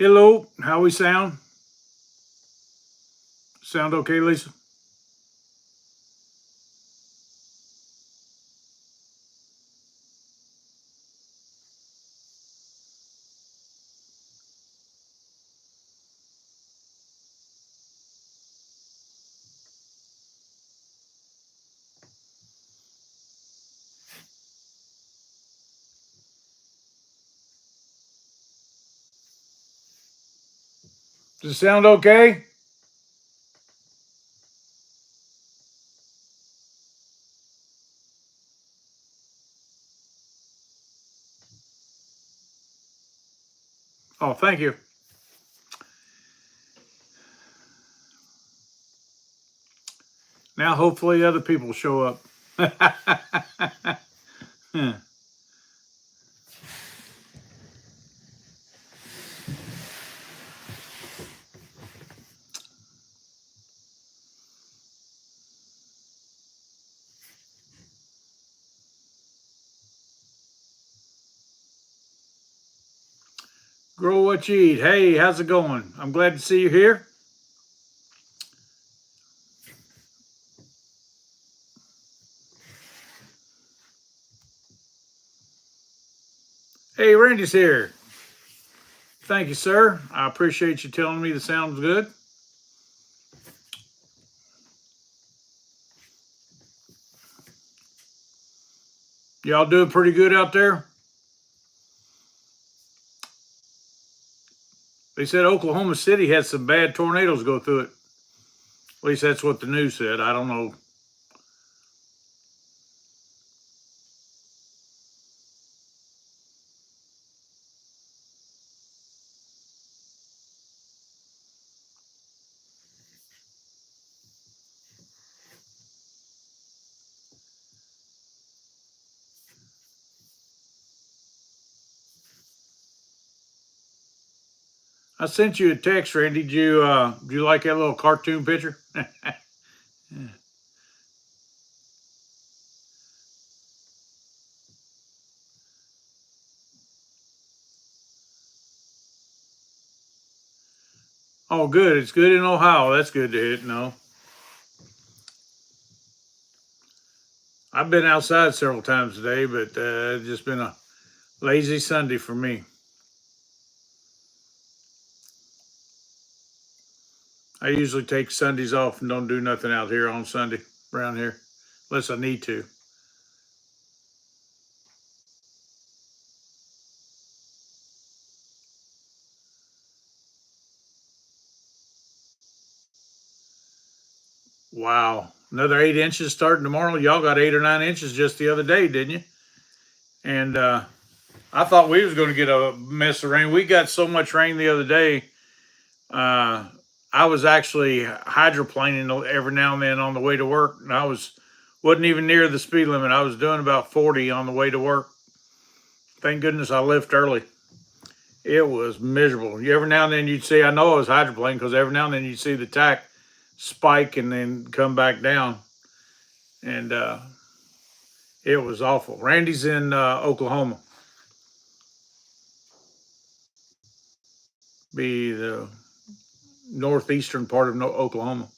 Hello, how we sound? Sound okay, Lisa? Does it sound okay? Oh, thank you. Now, hopefully other people show up. Grow what you eat. Hey, how's it going? I'm glad to see you here. Hey, Randy's here. Thank you, sir. I appreciate you telling me the sound's good. Y'all doing pretty good out there? They said Oklahoma City had some bad tornadoes go through it. At least that's what the news said. I don't know. I sent you a text, Randy. Did you like that little cartoon picture? Yeah. Oh, good. It's good in Ohio. That's good to know. I've been outside several times today, but it's just been a lazy Sunday for me. I usually take Sundays off and don't do nothing out here on Sunday around here, unless I need to. Wow. Another 8 inches starting tomorrow. Y'all got 8 or 9 inches just the other day, didn't you? And I thought we was going to get a mess of rain. We got so much rain the other day. I was actually hydroplaning every now and then on the way to work, and I wasn't even near the speed limit. I was doing about 40 on the way to work. Thank goodness I left early. It was miserable. Every now and then you'd see, I know I was hydroplaning because every now and then you'd see the tack spike and then come back down. And it was awful. Randy's in Oklahoma. Be the northeastern part of Oklahoma.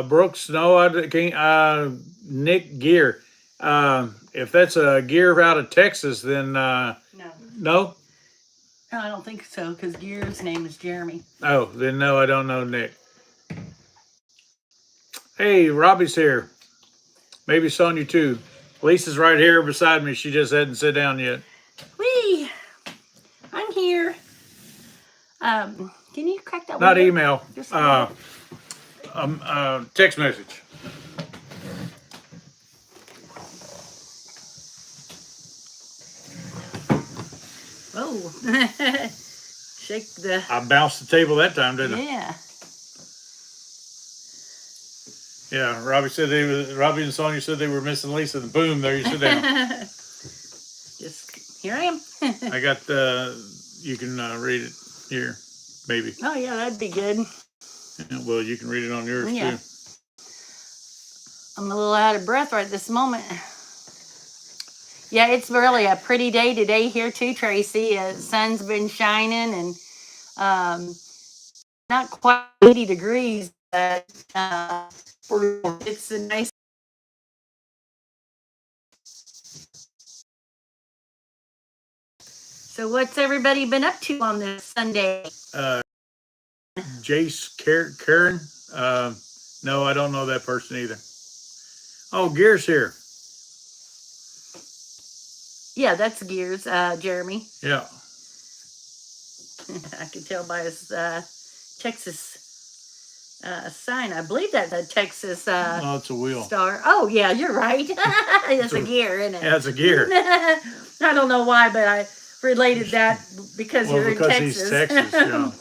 Brooks, no, I can't. Nick Gear. If that's a Gear out of Texas, then no. No? No, I don't think so, because Gear's name is Jeremy. Oh, then no, I don't know Nick. Hey, Robbie's here. Maybe Sonia too. Lisa's right here beside me. She just hadn't sat down yet. Wee! I'm here. Can you crack that Not window? email. Text message. Oh. Shake the... I bounced the table that time, didn't I? Yeah. Yeah, Robbie and Sonia said they were missing Lisa, and boom, there you sit down. here I am. I got you can read it here, maybe. Oh, yeah, that'd be good. Yeah, well, you can read it on yours Yeah. too. I'm a little out of breath right this moment. Yeah, it's really a pretty day today here too, Tracy. Sun's been shining and not quite 80 degrees, but it's a nice. So what's everybody been up to on this Sunday? Jace Karen. No, I don't know that person either. Oh, Gear's here. Yeah, that's Gears, Jeremy. Yeah. I can tell by his Texas sign. I believe that's a Texas Oh, it's a wheel. star. Oh, yeah, you're right. It's a gear, isn't it? Yeah, it's a gear. I don't know why, but I related that because you're in Texas. He's Texas, yeah.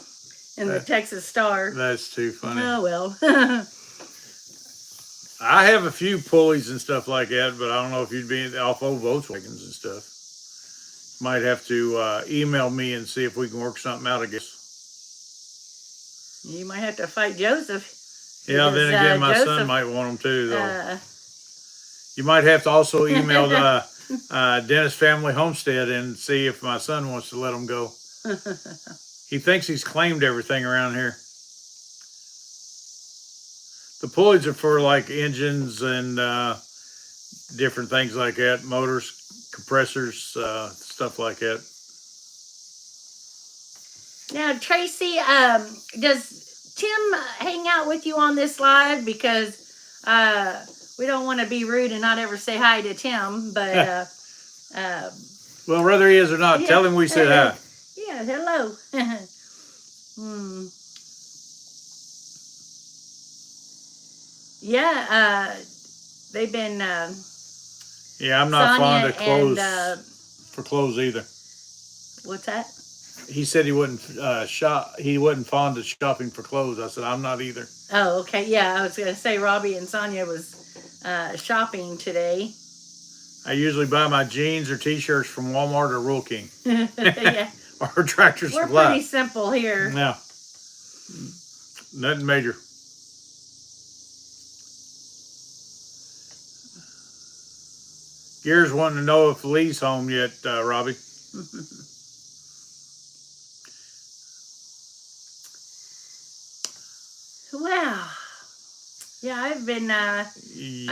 And the Texas star. That's too funny. Oh, well. I have a few pulleys and stuff like that, but I don't know if you'd be off old Volkswagens and stuff. Might have to email me and see if we can work something out, I guess. You might have to fight Joseph. Yeah, because, then again, my Joseph, son might want them too, though. You might have to also email Dennis Family Homestead and see if my son wants to let them go. He thinks he's claimed everything around here. The pulleys are for like engines and different things like that, motors, compressors, stuff like that. Now, Tracy, does Tim hang out with you on this live? Because we don't want to be rude and not ever say hi to Tim, but well, whether he is or not, yeah, tell him we said hi. Yeah, hello. Yeah, they've been. Yeah, I'm not fond of clothes and, for clothes either. What's that? He said he wouldn't shop. He wasn't fond of shopping for clothes. I said I'm not either. Oh, okay. Yeah, I was gonna say Robbie and Sonia was shopping today. I usually buy my jeans or t-shirts from Walmart or Rural King. Yeah. Or Tractor We're Supply. pretty simple here. Yeah. Nothing major. Gears wanting to know if Lee's home yet, Robbie. Wow. Yeah, I've been, I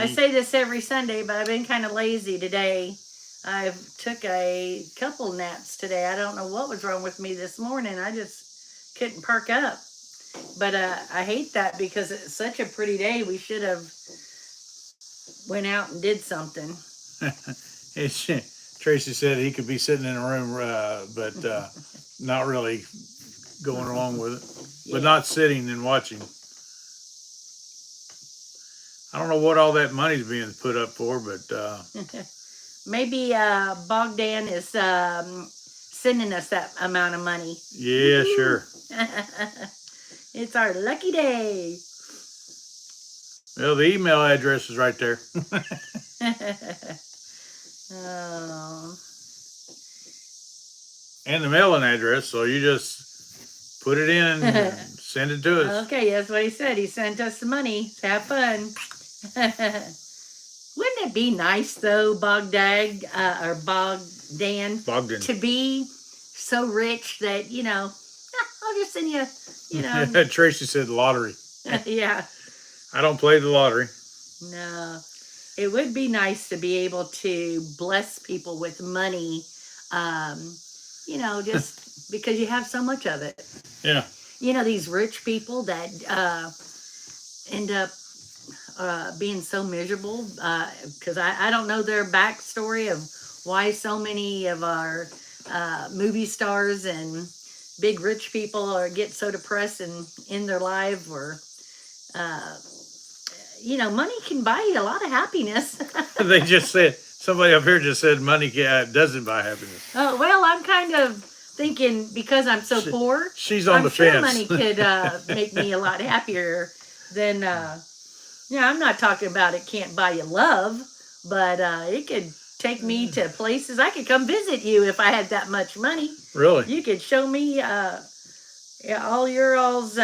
say this every Sunday, but I've been kind of lazy today. I've took a couple naps today. I don't know what was wrong with me this morning. I just couldn't perk up. But I hate that because it's such a pretty day. We should have went out and did something. Tracy said he could be sitting in a room, but not really going along with it. Yeah. But not sitting and watching. I don't know what all that money's being put up for, but... Maybe Bogdan is sending us that amount of money. Yeah, sure. It's our lucky day. Well, the email address is right there. Oh. And the mailing address, so you just put it in and send it to us. Okay, that's what he said. He sent us the money. Have fun. Wouldn't it be nice though, Bogdan, to be so rich that, you know, I'll just send you, you know. Tracy said lottery. Yeah. I don't play the lottery. No. It would be nice to be able to bless people with money, you know, just because you have so much of it. Yeah. You know, these rich people that end up being so miserable, because I don't know their backstory of why so many of our movie stars and big rich people get so depressed and in their life, or you know, money can buy you a lot of happiness. They just said, somebody up here just said money doesn't buy happiness. Oh, well, I'm kind of thinking because I'm so poor, she's on I'm the sure fence. Money could make me a lot happier than, yeah, I'm not talking about it can't buy you love, but it could take me to places. I could come visit you if I had that much money. Really? You could show me all your all's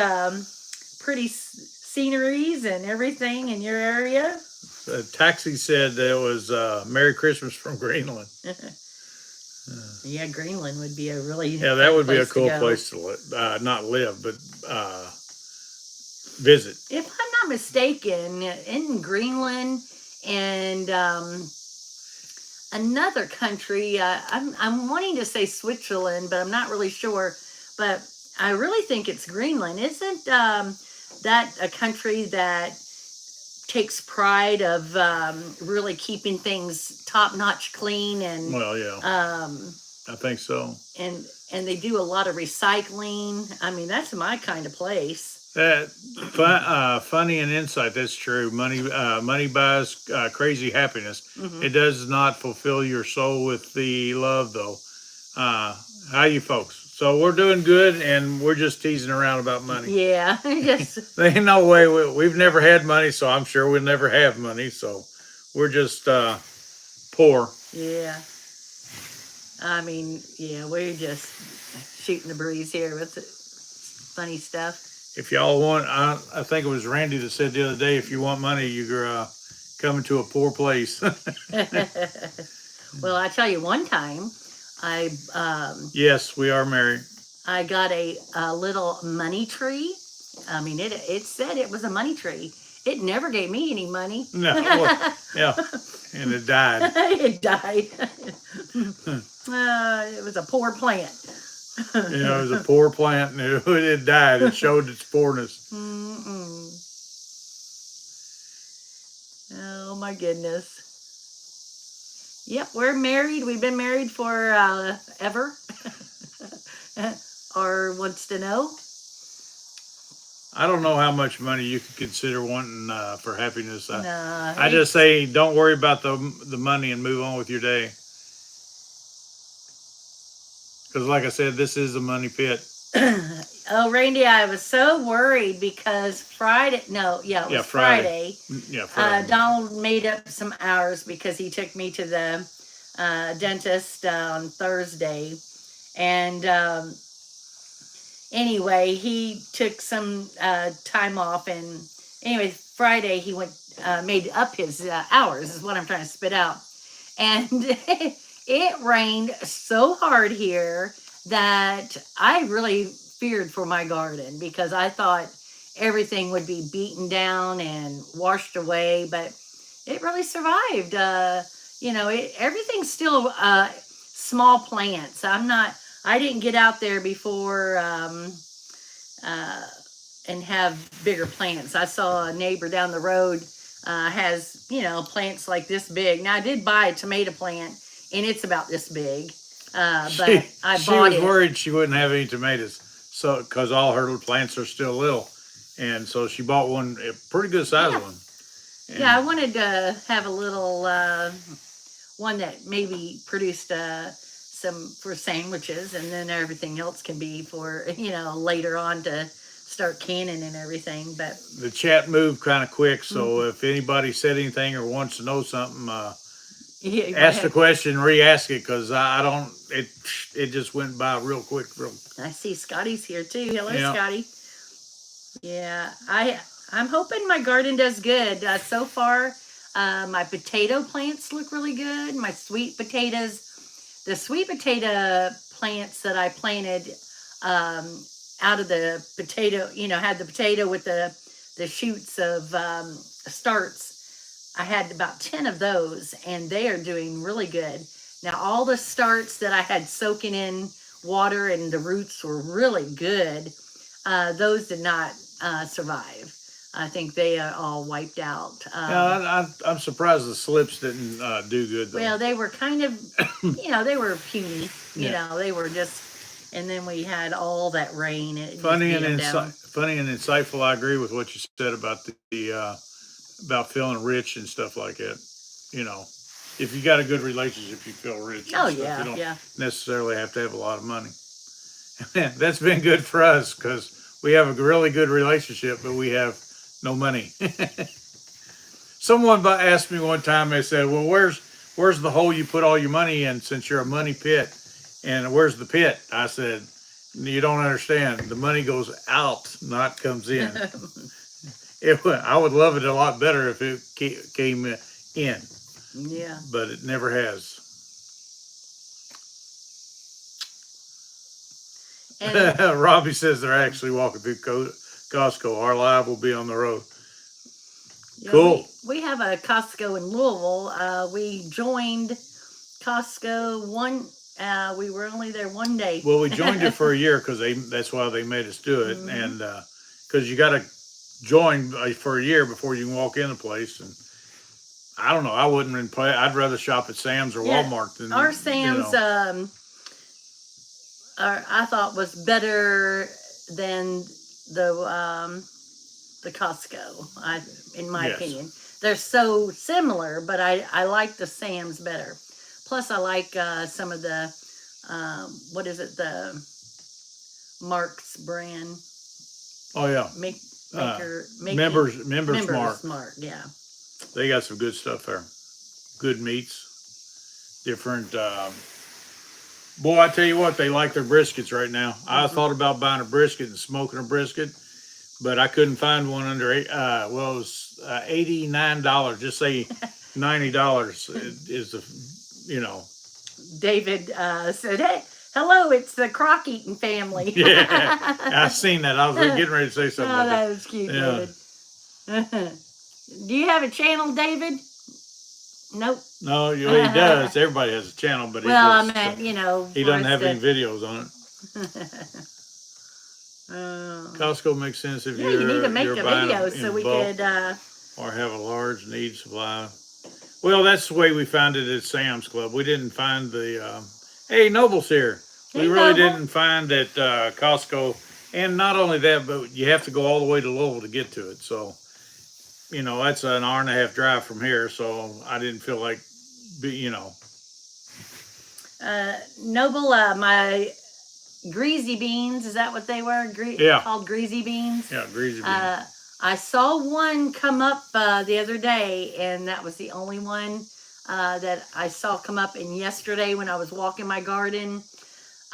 pretty sceneries and everything in your area. Taxi said that it was Merry Christmas from Greenland. Yeah, Greenland would be a really that would be a cool to place to live. Not live, but visit. If I'm not mistaken, in Greenland and another country, I'm wanting to say Switzerland, but I'm not really sure. But I really think it's Greenland. Isn't that a country that takes pride of really keeping things top-notch clean? And well, yeah, I think so. And they do a lot of recycling. I mean, that's my kind of place. That funny and insight. That's true. Money buys crazy happiness. Mm-hmm. It does not fulfill your soul with the love, though. How you folks? So we're doing good, and we're just teasing around about money. Yeah, yes. There ain't no way we've never had money, so I'm sure we'll never have money. So we're just poor. Yeah. I mean, yeah, we're just shooting the breeze here with funny stuff. If y'all want, I think it was Randy that said the other day, if you want money, you're coming to a poor place. Well, I tell you, one time, yes, we are married. I got a little money tree. I mean, it said it was a money tree. It never gave me any money. No, well, yeah, and it died. It died. It was a poor plant. It was a poor plant, and it died. It showed its poorness. Mm-mm. Oh my goodness. Yep, we're married. We've been married for ever. Or wants to know? I don't know how much money you could consider wanting for happiness. I No, just say don't worry about the money and move on with your day. Because like I said, this is a money pit. Oh, Randy, I was so worried because Friday. Yeah, Friday. Yeah, Friday. Donald made up some hours because he took me to the dentist on Thursday. And anyway, he took some time off. And anyway, Friday he made up his hours is what I'm trying to spit out. And it rained so hard here that I really feared for my garden because I thought everything would be beaten down and washed away, but it really survived. Everything's still small plants. I didn't get out there before and have bigger plants. I saw a neighbor down the road has, plants like this big. Now I did buy a tomato plant and it's about this big. But I bought it. She was worried she wouldn't have any tomatoes, so because all her plants are still little, and so she bought one, a pretty good size one. And yeah, I wanted to have a little one that maybe produced some for sandwiches, and then everything else can be for later on to start canning and everything. But the chat moved kind of quick, so if anybody said anything or wants to know something. Ask the question, re-ask it, because I don't. It just went by real quick. I see Scotty's here too. Hello, Yeah. Scotty. Yeah, I'm hoping my garden does good. So far, my potato plants look really good. My sweet potatoes, the sweet potato plants that I planted out of the potato, had the potato with the shoots of starts. I had about 10 of those, and they are doing really good. Now, all the starts that I had soaking in water and the roots were really good. Those did not survive. I think they are all wiped out. I'm surprised the slips didn't do good, though. Well, they were kind of, they were puny. Yeah. They were just, and then we had all that rain. Funny and insightful. I agree with what you said about about feeling rich and stuff like that. If you got a good relationship, you feel rich. Oh, yeah. You don't yeah. necessarily have to have a lot of money. That's been good for us because we have a really good relationship, but we have no money. Someone asked me one time, they said, well, where's where's the hole you put all your money in since you're a money pit? And where's the pit? I said, you don't understand. The money goes out, not comes in. I would love it a lot better if it came in. Yeah. But it never has. And Robbie says they're actually walking through Costco. Our live will be on the road. yeah, Cool. We have a Costco in Louisville. We joined Costco we were only there one day. Well, we joined it for a year because that's why they made us do it. And because you got to join for a year before you can walk in the place. And I don't know. I wouldn't play. I'd rather shop at Sam's or Walmart than our Sam's. I thought was better than the Costco. In my opinion, they're so similar, but I like the Sam's better. Plus, I like some of the what is it? The Mark's brand. Oh yeah. Members Mark. Yeah. They got some good stuff there. Good meats. Different. Boy, I tell you what, they like their briskets right now. I thought about buying a brisket and smoking a brisket, but I couldn't find one under it was $89. Just say $90 is the David said, "Hey, hello, it's the Croc eating family." Yeah, I've seen that. I was getting ready to say something. Oh, that was cute, David. Do you have a channel, David? Nope. No, he does. Everybody has a channel, but I meant, he doesn't have any videos on it. Costco makes sense if you need to make a video so we could or have a large need supply. Well, that's the way we found it at Sam's Club. We didn't find the hey, Noble's here. We really didn't find at Costco, and not only that, but you have to go all the way to Louisville to get to it. So that's an hour and a half drive from here, so I didn't feel like, Noble, my greasy beans, is that what they were? Called greasy beans? Yeah, greasy beans. I saw one come up the other day, and that was the only one that I saw come up. And yesterday when I was walking my garden,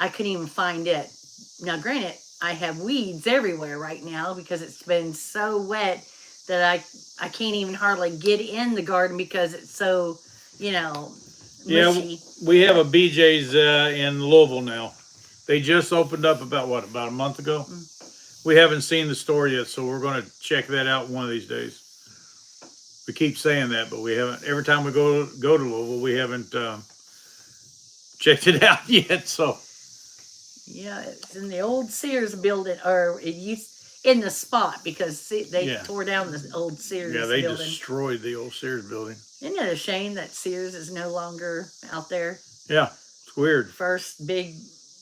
I couldn't even find it. Now, granted, I have weeds everywhere right now because it's been so wet that I can't even hardly get in the garden because it's so, mushy. Yeah, we have a BJ's in Louisville now. They just opened up about a month ago? We haven't seen the store yet, so we're going to check that out one of these days. We keep saying that, but we haven't. Every time we go to Louisville, we haven't checked it out yet. So yeah, it's in the old Sears building, or it used in the spot because they tore down the old Sears. Yeah, they building. Destroyed the old Sears building. Isn't it a shame that Sears is no longer out there? Yeah, it's weird. First big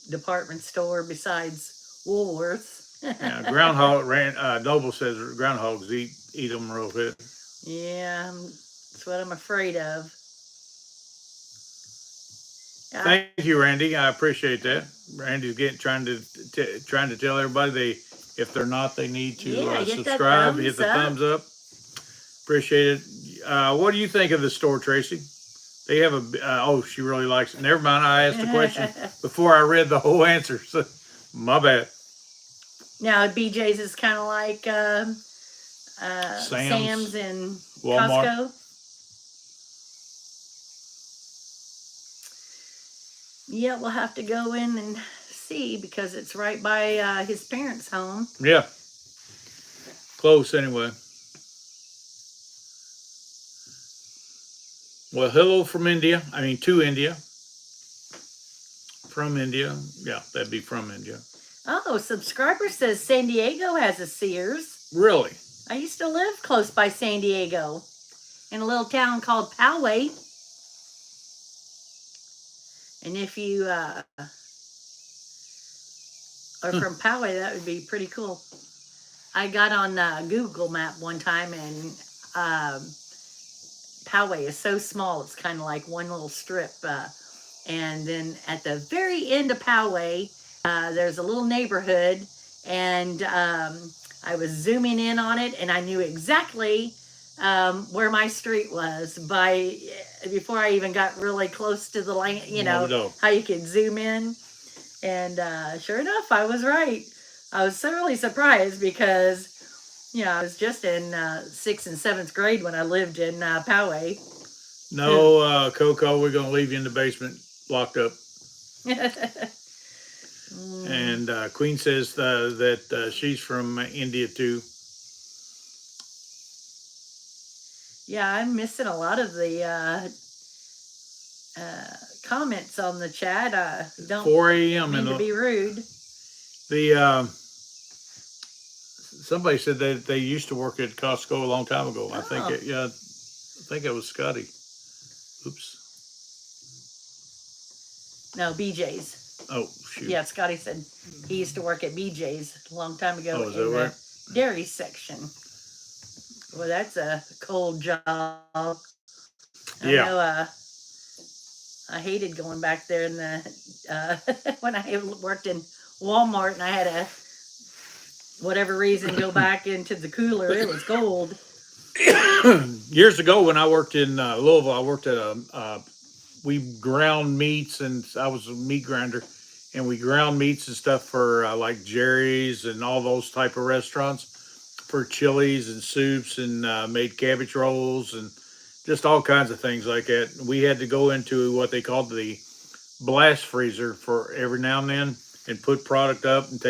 department store besides Woolworths. Yeah, Noble says groundhogs eat them real good. Yeah, that's what I'm afraid of. Thank you, Randy. I appreciate that. Randy's trying to tell everybody if they're not, they need to subscribe, hit the thumbs up. Appreciate it. What do you think of the store, Tracy? They have she really likes it. Never mind, I asked a question before I read the whole answer. So, my bad. Now, BJ's is kind of like Sam's and Walmart. Costco. Yeah, we'll have to go in and see because it's right by his parents' home. Yeah. Close anyway. Well, hello from India. To India. From India. Yeah, that'd be from India. Oh, subscriber says San Diego has a Sears. Really? I used to live close by San Diego in a little town called Poway. And if you are from Poway, that would be pretty cool. I got on Google Map one time, and Poway is so small, it's kind of like one little strip. And then at the very end of Poway, there's a little neighborhood, and I was zooming in on it, and I knew exactly where my street was before I even got really close to the land, how you could zoom in. And sure enough, I was right. I was thoroughly surprised because, I was just in 6th and 7th grade when I lived in Poway. No, Coco, we're going to leave you in the basement locked up. And Queen says that she's from India too. Yeah, I'm missing a lot of the comments on the chat. Don't 4 a.m. mean to be rude. Somebody said that they used to work at Costco a long time ago. I think it was Scotty. Oops. No, BJ's. Oh, shoot. Yeah, Scotty said he used to work at BJ's a long time ago in the dairy section. Well, that's a cold job. I know, I hated going back there in the when I worked in Walmart and I had to, whatever reason, go back into the cooler. It was cold. Years ago when I worked in Louisville, I worked at we ground meats, and I was a meat grinder, and we ground meats and stuff for like Jerry's and all those type of restaurants, for chilies and soups, and made cabbage rolls and just all kinds of things like that. We had to go into what they called the blast freezer for every now and then and put product up and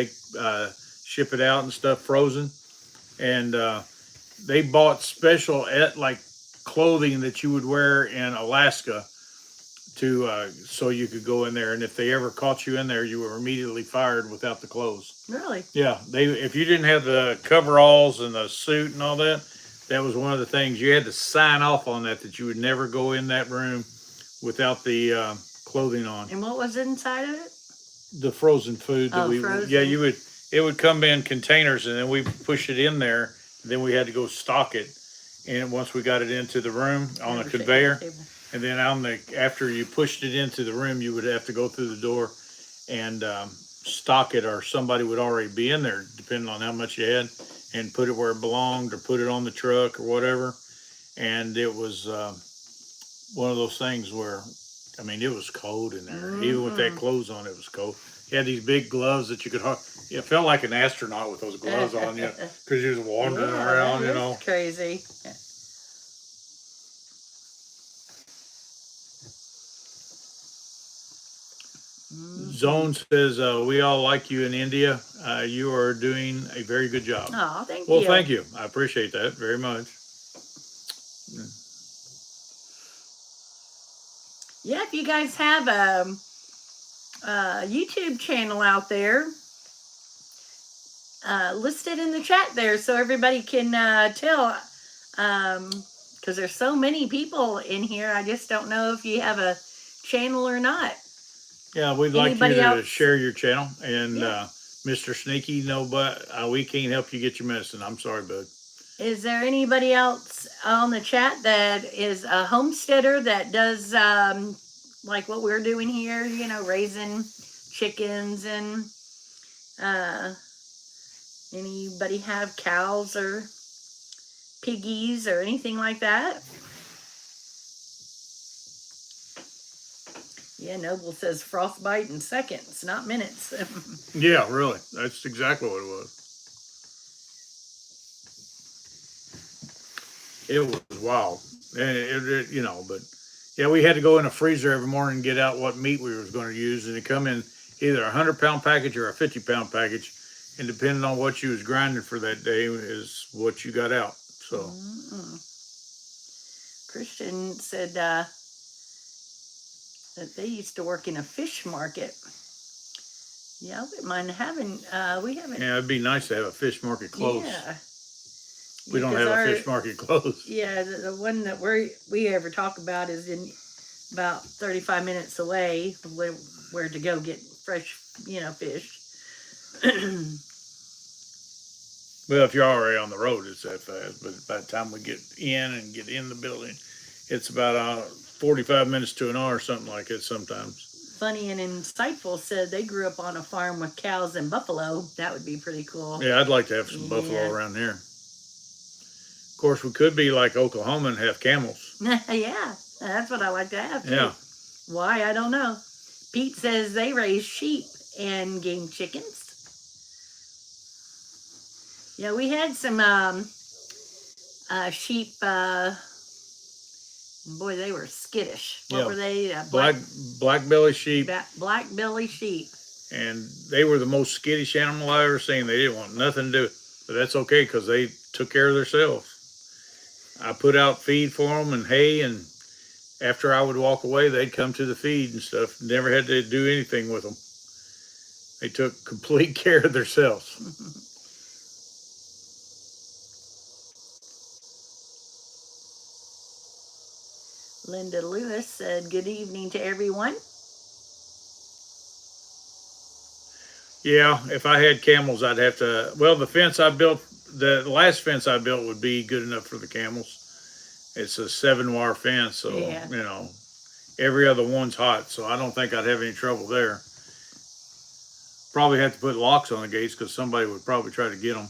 ship it out and stuff frozen. And they bought special like clothing that you would wear in Alaska so you could go in there, and if they ever caught you in there, you were immediately fired without the clothes. Really? Yeah, if you didn't have the coveralls and the suit and all that, that was one of the things you had to sign off on, that you would never go in that room without the clothing on. And what was inside of it? The frozen food that frozen. Yeah, it would come in containers, and then we push it in there, and then we had to go stock it. And once we got it into the room on a conveyor, and then after you pushed it into the room, you would have to go through the door and stock it, or somebody would already be in there, depending on how much you had, and put it where it belonged, or put it on the truck or whatever. And it was one of those things where, I mean, it was cold in there. Mm-hmm. Even with that clothes on, it was cold. You had these big gloves that you could it felt like an astronaut with those gloves on, because you was wandering around, Crazy. Zone says, we all like you in India. You are doing a very good job. Oh, thank you. Well, thank you. I appreciate that very much. Yeah, if you guys have a YouTube channel out there, list it in the chat there so everybody can tell. Because there's so many people in here, I just don't know if you have a channel or not. Yeah, we'd like you to share your channel. And Mr. Sneaky, no, but we can't help you get your medicine. I'm sorry, bud. Is there anybody else on the chat that is a homesteader that does like what we're doing here, raising chickens, and anybody have cows or piggies or anything like that? Yeah, Noble says frostbite in seconds, not minutes. Yeah, really. That's exactly what it was. It was wild. And but yeah, we had to go in a freezer every morning and get out what meat we was going to use, and it come in either a 100-pound package or a 50-pound package, and depending on what you was grinding for that day is what you got out. So Christian said that they used to work in a fish market. Yeah, I wouldn't mind having, we haven't. Yeah, it'd be nice to have a fish market close. Yeah. We don't have a fish market close. Yeah, the one that we ever talk about is in about 35 minutes away, where to go get fresh, fish. Well, if you're already on the road, it's that fast. But by the time we get in the building, it's about 45 minutes to an hour, something like that sometimes. Funny and Insightful said they grew up on a farm with cows and buffalo. That would be pretty cool. Yeah, I'd like to have some buffalo around here. course, we could be like Oklahoma and have camels. Yeah, that's what I like to have too. Yeah. Why, I don't know. Pete says they raise sheep and game chickens. Yeah, we had some sheep. Boy, they were skittish. What were they? Black belly sheep. Black belly sheep. And they were the most skittish animal I ever seen. They didn't want nothing to do. But that's okay because they took care of themselves. I put out feed for them and hay, and after I would walk away, they'd come to the feed and stuff. Never had to do anything with them. They took complete care of themselves. Linda Lewis said, good evening to everyone. Yeah, if I had camels, I'd have to, well, the fence I built, the last fence I built would be good enough for the camels. It's a 7-wire fence, so, Yeah. you know, every other one's hot, so I don't think I'd have any trouble there. Probably have to put locks on the gates because somebody would probably try to get them.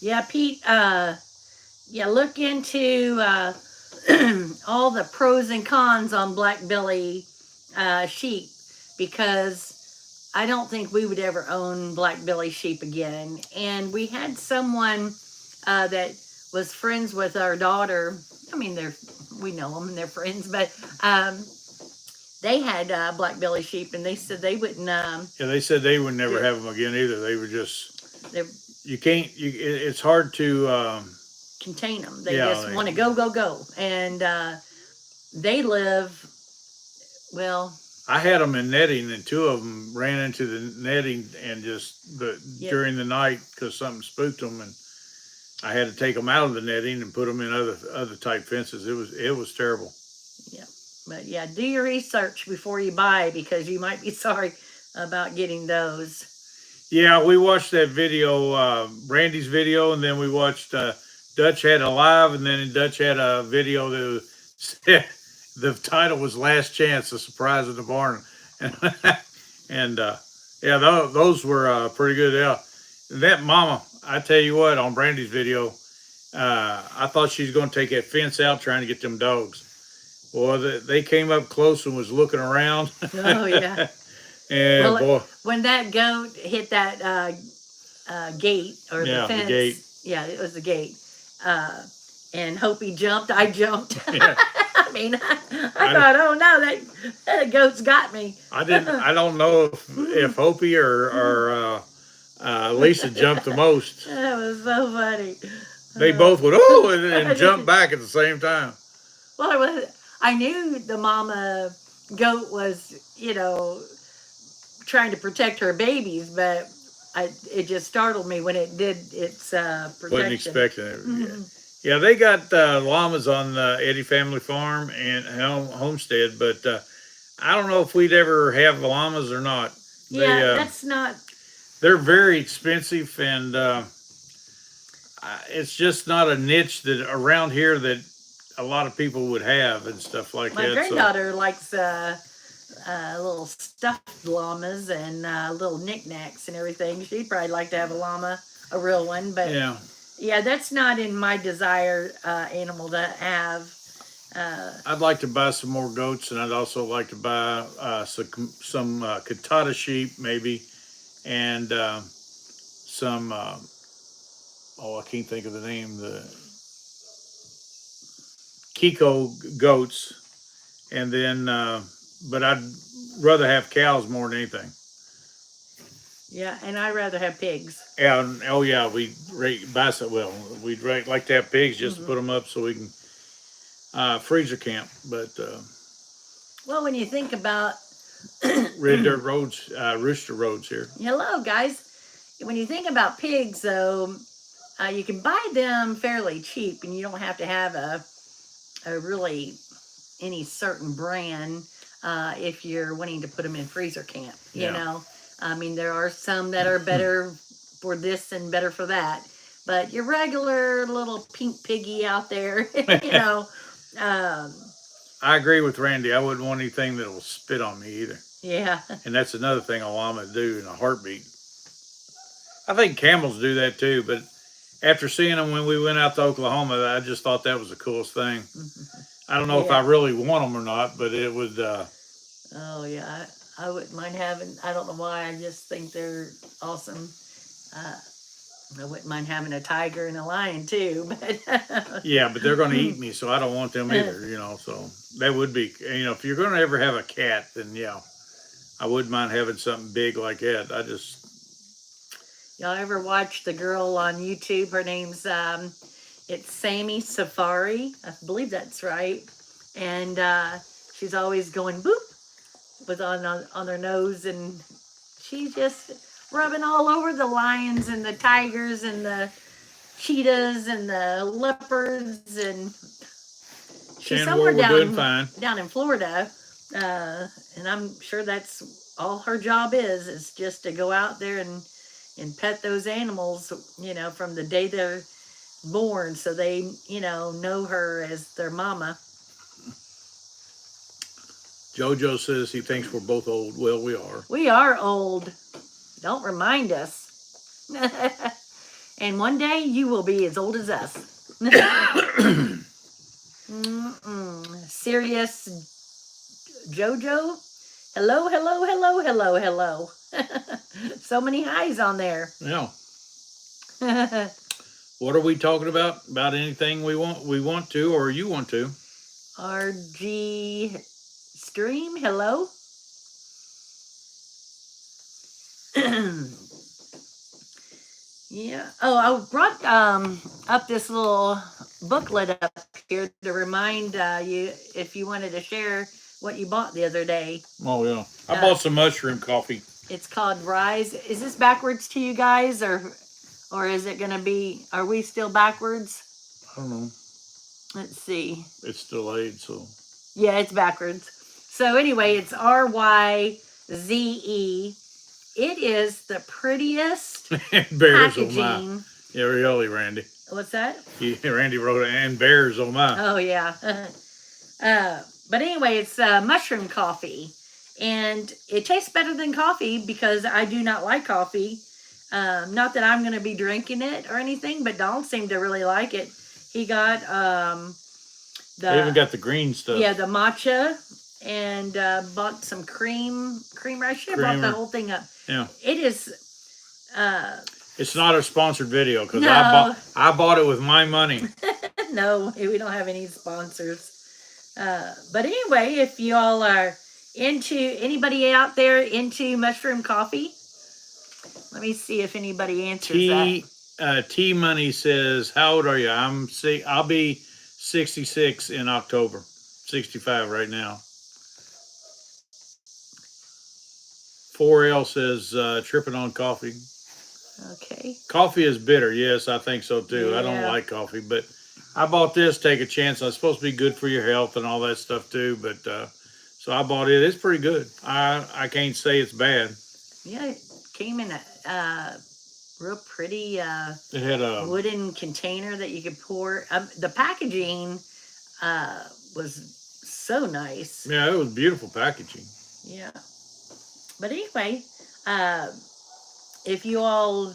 Yeah, Pete, look into all the pros and cons on black belly sheep, because I don't think we would ever own black belly sheep again. And we had someone that was friends with our daughter. I mean, we know them and they're friends, but they had black belly sheep, and they said they wouldn't. Yeah, they said they would never have them again either. They were just, it's hard to contain them. They just want to go. And they live, well. I had them in netting, and 2 of them ran into the netting and during the night because something spooked them, and I had to take them out of the netting and put them in other type fences. It was terrible. Yeah, but yeah, do your research before you buy, because you might be sorry about getting those. Yeah, we watched that video, Randy's video, and then we watched Dutch had a live, and then Dutch had a video that said the title was Last Chance, a surprise in the barn. And those were pretty good. Yeah. That mama, I tell you what, on Brandy's video, I thought she was going to take that fence out trying to get them dogs. Well, they came up close and was looking around. Oh, yeah. And boy, when that goat hit that gate, or the fence. The gate. Yeah, it was the gate. And Hopi jumped, I jumped. Yeah. I mean, I thought, oh no, that goat's got me. I don't know if Hopi or Lisa jumped the most. That was so funny. They both would and jump back at the same time. Well, I knew the mama goat was, trying to protect her babies, but it just startled me when it did its protection. Wasn't expecting it. Mm-hmm. Yeah, they got llamas on the Eddie family farm and homestead, but I don't know if we'd ever have llamas or not. That's not. They're very expensive, and it's just not a niche that around here that a lot of people would have and stuff like that. My granddaughter likes little stuffed llamas and little knickknacks and everything. She'd probably like to have a llama, a real one, but yeah, that's not in my desire animal to have. I'd like to buy some more goats, and I'd also like to buy some Catata sheep, maybe, and some, I can't think of the name, the Kiko goats, and then, but I'd rather have cows more than anything. Yeah, and I'd rather have pigs. Yeah, we'd like to have pigs just to put them up so we can freezer camp. But well, when you think about red dirt roads, rooster roads here. Hello, guys. When you think about pigs, though, you can buy them fairly cheap, and you don't have to have a really any certain brand if you're wanting to put them in freezer camp. You know. I mean, there are some that are better for this and better for that. But your regular little pink piggy out there, I agree with Randy. I wouldn't want anything that will spit on me either. Yeah. And that's another thing a llama do in a heartbeat. I think camels do that too, but after seeing them when we went out to Oklahoma, I just thought that was the coolest thing. I don't know if I Yeah. really want them or not, but it would. Oh yeah, I wouldn't mind having. I don't know why. I just think they're awesome. I wouldn't mind having a tiger and a lion too, but Yeah, but they're going to eat me, so I don't want them either. So that would be. If you're going to ever have a cat, then yeah, I wouldn't mind having something big like that. I just. Y'all ever watch the girl on YouTube? Her name's it's Sammy Safari. I believe that's right. And she's always going boop with on her nose, and she's just rubbing all over the lions and the tigers and the cheetahs and the leopards, and she's somewhere We're doing fine. down in Florida, and I'm sure that's all her job is just to go out there and pet those animals, from the day they're born, so they, know her as their mama. JoJo says he thinks we're both old. Well, we are. We are old. Don't remind us. And one day you will be as old as us. Serious JoJo. Hello, hello, hello, hello, hello. So many highs on there. Yeah. What are we talking about? About anything we want to, or you want to? RG Stream, hello. Yeah. Oh, I brought up this little booklet up here to remind you if you wanted to share what you bought the other day. Oh yeah, I bought some mushroom coffee. It's called Rise. Is this backwards to you guys, or is it gonna be? Are we still backwards? I don't know. Let's see. It's delayed, so. Yeah, it's backwards. So anyway, it's RYZE. It is the prettiest Bears packaging. on my. Yeah, really, Randy. What's that? Randy wrote it, and bears on my. Oh yeah. But anyway, it's mushroom coffee, and it tastes better than coffee because I do not like coffee. Not that I'm going to be drinking it or anything, but Donald seemed to really like it. He got They even got the green stuff. Yeah, the matcha, and bought some creamer. I should have brought the whole thing up. Yeah. It is. It's not a sponsored video because No. I bought it with my money. No, we don't have any sponsors. But anyway, if you all are anybody out there into mushroom coffee, let me see if anybody answers that. T Money says, "How old are you?" I'll be 66 in October. 65 right now. 4L says, "Tripping on coffee." Okay. Coffee is bitter. Yes, I think so too. Yeah. I don't like coffee, but I bought this. Take a chance. It's supposed to be good for your health and all that stuff too. But so I bought it. It's pretty good. I can't say it's bad. Yeah, it came in a real pretty It had a wooden container that you could pour. The packaging was so nice. Yeah, it was beautiful packaging. Yeah. But anyway, if you all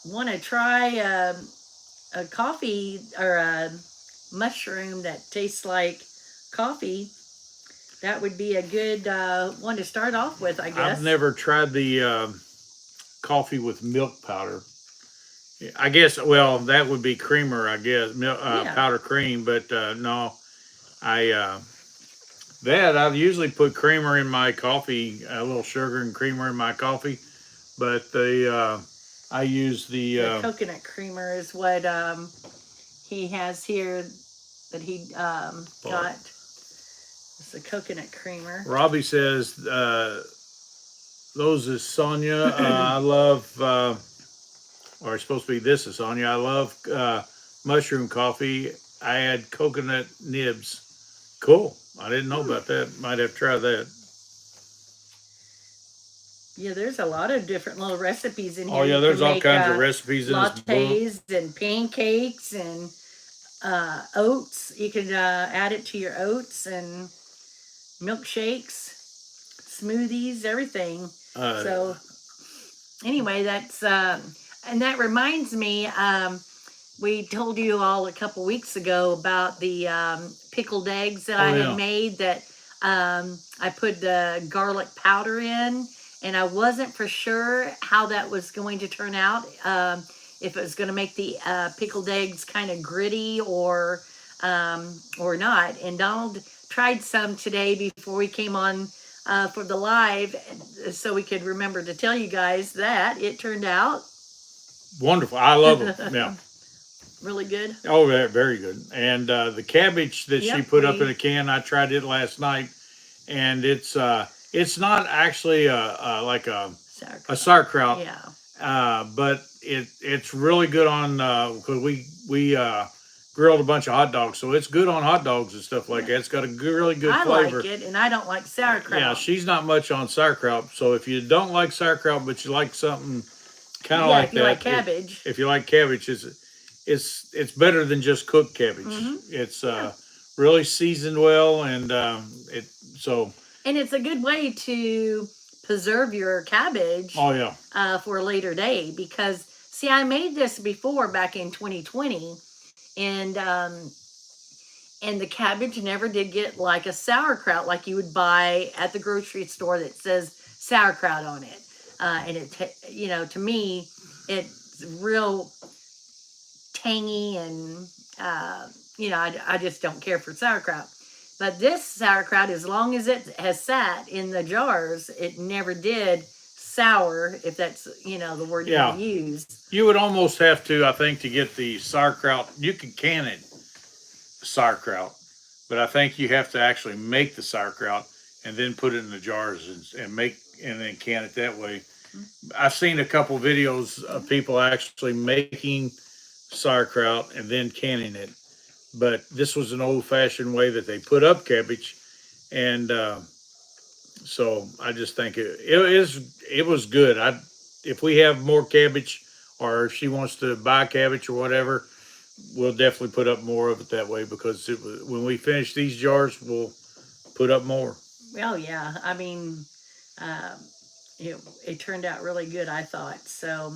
want to try a coffee or a mushroom that tastes like coffee, that would be a good one to start off with, I guess. I've never tried the coffee with milk powder. I guess, well, that would be creamer, I guess, powder cream, but no, I've usually put creamer in my coffee, a little sugar and creamer in my coffee, but I use the coconut creamer is what he has here that he got. It's a coconut creamer. Robbie says, those is Sonia. I love, or it's supposed to be this is Sonia. I love mushroom coffee. I add coconut nibs. Cool. I didn't know about that. Might have to try that. Yeah, there's a lot of different little recipes in here. Oh yeah, there's all kinds of recipes in this book. Lattes and pancakes and oats. You can add it to your oats and milkshakes, smoothies, everything. So anyway, that's And that reminds me, we told you all a couple weeks ago about the pickled eggs that I had made that I put the garlic powder in, and I wasn't for sure how that was going to turn out. If it was going to make the pickled eggs kind of gritty or not. And Donald tried some today before we came on for the live, so we could remember to tell you guys that it turned out wonderful. I love them. Yeah. Really good. Oh, very good. And the cabbage that she put up in a can, I tried it last night, and it's not actually like a sauerkraut. Yeah. But it's really good on because we grilled a bunch of hot dogs, so it's good on hot dogs and stuff like that. It's got a really good flavor. I like it, and I don't like sauerkraut. Yeah, she's not much on sauerkraut. So if you don't like sauerkraut, but you like something kind of like that, like cabbage. If you like cabbage, it's better than just cooked cabbage. It's really seasoned well, and and it's a good way to preserve your cabbage. Oh yeah. For a later day, because see, I made this before back in 2020, and the cabbage never did get like a sauerkraut like you would buy at the grocery store that says sauerkraut on it. And it, to me, it's real tangy, and I just don't care for sauerkraut. But this sauerkraut, as long as it has sat in the jars, it never did sour, if that's the word you use. You would almost have to, I think, to get the sauerkraut. You can can it sauerkraut, but I think you have to actually make the sauerkraut and then put it in the jars and then can it that way. I've seen a couple videos of people actually making sauerkraut and then canning it, but this was an old-fashioned way that they put up cabbage, and so I just think it was good. If we have more cabbage, or if she wants to buy cabbage or whatever, we'll definitely put up more of it that way, because when we finish these jars, we'll put up more. Oh yeah, I mean, it turned out really good, I thought. So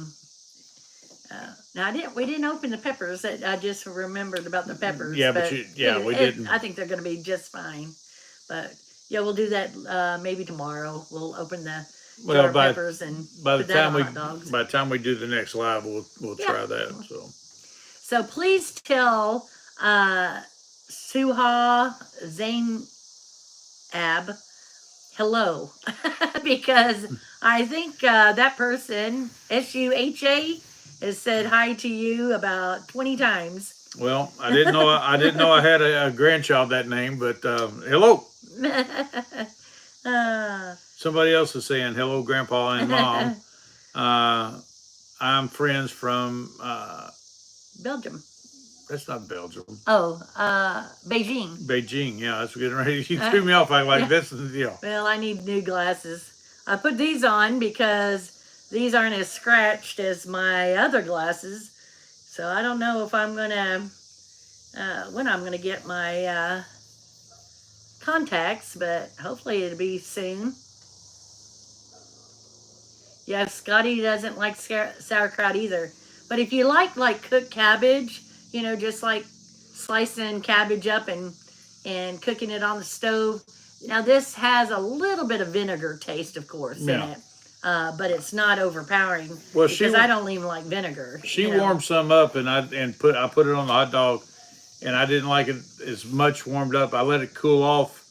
now we didn't open the peppers. I just remembered about the peppers. Yeah, but we didn't. I think they're going to be just fine. But yeah, we'll do that maybe tomorrow. We'll open the jar of peppers and put that on hot dogs. By the time we do the next live, we'll try that. So please tell Suha Zainab hello, because I think that person, SUHA, has said hi to you about 20 times. Well, I didn't know I had a grandchild that name, but hello. Somebody else is saying hello, Grandpa and Mom. I'm friends from Belgium. That's not Belgium. Oh, Beijing. Beijing, yeah, that's getting ready. You threw me off. I like this. Yeah. Well, I need new glasses. I put these on because these aren't as scratched as my other glasses. So I don't know if I'm gonna when I'm gonna get my contacts, but hopefully it'll be soon. Yeah, Scotty doesn't like sauerkraut either. But if you like cooked cabbage, just like slicing cabbage up and cooking it on the stove. Now this has a little bit of vinegar taste, of course, in it, but it's not overpowering. Well, because I don't even like vinegar. She warmed some up, and I put it on the hot dog, and I didn't like it as much warmed up. I let it cool off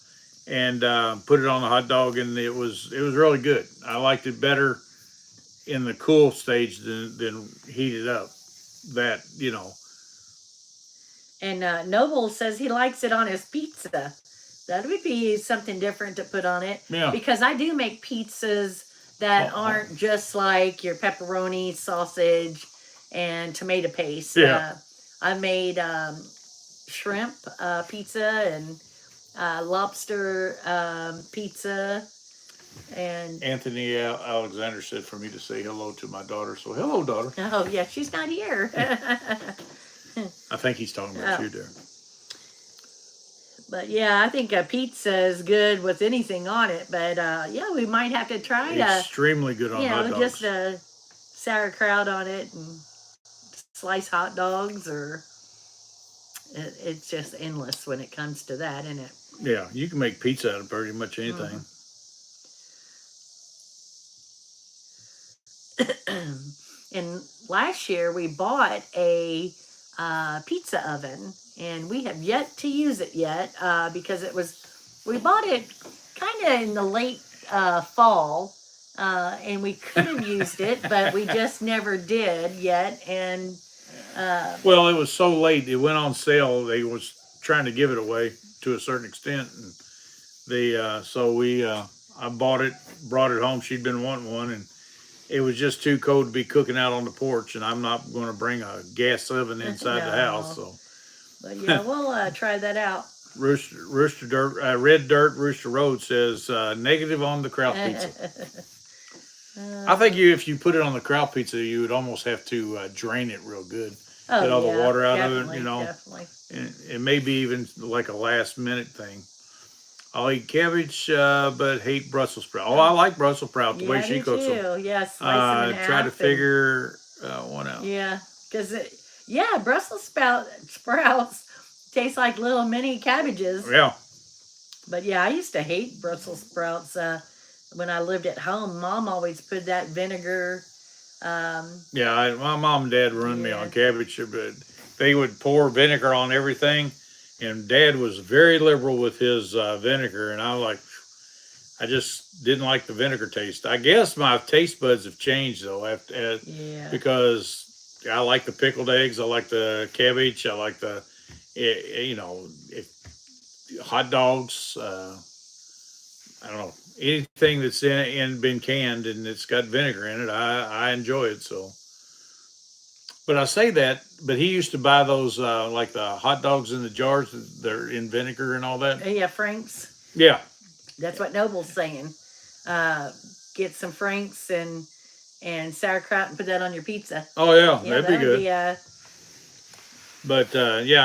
and put it on the hot dog, and it was really good. I liked it better in the cool stage than heated up. And Noble says he likes it on his pizza. That would be something different to put on it. Yeah. Because I do make pizzas that aren't just like your pepperoni, sausage, and tomato paste. Yeah. I made shrimp pizza and lobster pizza. And Anthony Alexander said for me to say hello to my daughter. So hello, daughter. Oh, yeah, she's not here. I think he's talking about you there. But yeah, I think a pizza is good with anything on it. But yeah, we might have to try extremely good on hot dogs. Just sauerkraut on it and slice hot dogs, or it's just endless when it comes to that, isn't it? Yeah, you can make pizza out of pretty much anything. And last year we bought a pizza oven, and we have yet to use it yet because we bought it kind of in the late fall, and we could have used it, but we just never did yet. And well, it was so late; it went on sale. They was trying to give it away to a certain extent, and I bought it, brought it home. She'd been wanting one, and it was just too cold to be cooking out on the porch, and I'm not going to bring a gas oven inside the house. So, but yeah, we'll try that out. Rooster Dirt, Red Dirt Rooster Road says negative on the kraut pizza. I think if you put it on the kraut pizza, you would almost have to drain it real good, get all the water out of it. You know, and it may be even like a last minute thing. I'll eat cabbage, but hate Brussels sprout. Oh, I like Brussels sprout the way she cooks them. Yes, slice them in half. Try to figure one out. Yeah, because Brussels sprouts taste like little mini cabbages. Yeah. But yeah, I used to hate Brussels sprouts when I lived at home. Mom always put that vinegar. Yeah, my mom and dad ruined me on cabbage, but they would pour vinegar on everything. And Dad was very liberal with his vinegar, and I just didn't like the vinegar taste. I guess my taste buds have changed though, because I like the pickled eggs, I like the cabbage, I like the, hot dogs. I don't know, anything that's been canned and it's got vinegar in it, I enjoy it. So. But I say that, but he used to buy those, like the hot dogs in the jars, they're in vinegar and all that. Yeah, Frank's. Yeah. That's what Noble's saying. Get some Frank's and sauerkraut and put that on your pizza. Oh, yeah, that'd be good. But,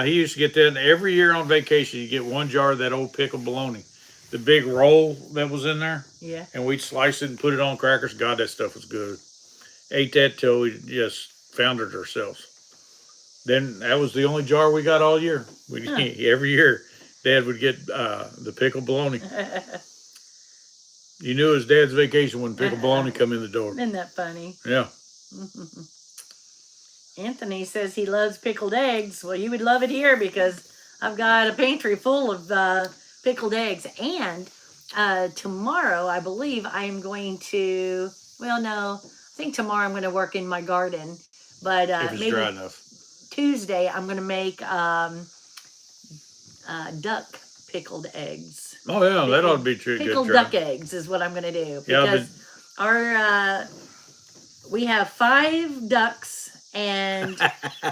he used to get that. And every year on vacation, you get one jar of that old pickled bologna. The big roll that was in there. Yeah. And we'd slice it and put it on crackers. God, that stuff was good. Ate that till we just found it ourselves. Then that was the only jar we got all year. Every year, Dad would get the pickled bologna. You knew it was Dad's vacation when pickled bologna come in the door. Isn't that funny? Yeah. Anthony says he loves pickled eggs. Well, you would love it here because I've got a pantry full of pickled eggs. And tomorrow, I believe I am going to, I think tomorrow I'm going to work in my garden. But if it's maybe dry enough. Tuesday I'm going to make duck pickled eggs. Oh yeah, that ought to be true. Pickled duck eggs is what I'm going to do. Because we have 5 ducks, and